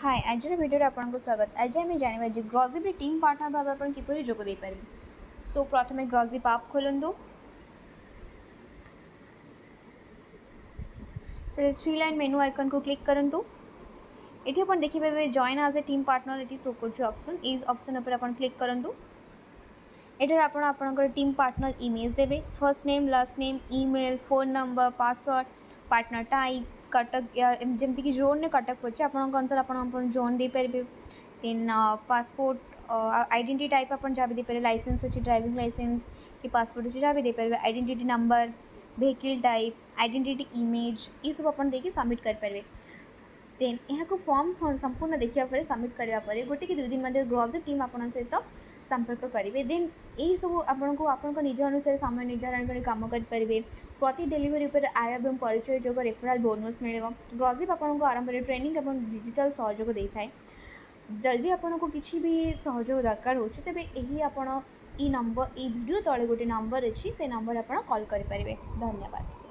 हाय आज भिडियो आपको स्वागत। आज आम जाना ग्रॉजिप टीम पार्टनर भाव आप किपर जोग दे पारे। सो प्रथम ग्रॉजिप आप खोलतु से थ्री लाइन मेनू आइकन को क्लिक करूँ। ये आप देखिए join as a team partner ये शो कर ऑप्शन इस ऑप्शन पर आप क्लिक करूँ। एठार आपणकर टीम पार्टनर इमेज देवे first name last name email phone number password partner type कटक जमीक जोन ने कटक पड़े आप अनुसार आप जोन दे पारे। देन पासपोर्ट आइडेंटिटी टाइप आप जहाँ भी दे पारे लाइसेंस अच्छी ड्राइविंग लाइसेंस कि पासपोर्ट अच्छी जहाँ भी दे पारे identity number vehicle type identity image ये सब आप देखिए सबमिट करेंगे। देन यहाँ को फॉर्म संपूर्ण देखा पर सबमिट कराया गोटे कि 2 दिन मध्य ग्रॉजिप टीम आप सहित संपर्क करेंगे। देन यही सब आपको निज अनुसार समय निर्धारण कर कम करेंगे। प्रति डेलीवरी पर आय एवं परिचय जोग रेफराल बोनस मिले। ग्रॉजिप आपको आरंभ में ट्रेनिंग और डिजिटल सहयोग दे था। जदि आपको किसी भी सहयोग दरकार हो तेज यही आप नंबर ये वीडियो तले गोटे नंबर अच्छी से नंबर आप कॉल करेंगे। धन्यवाद।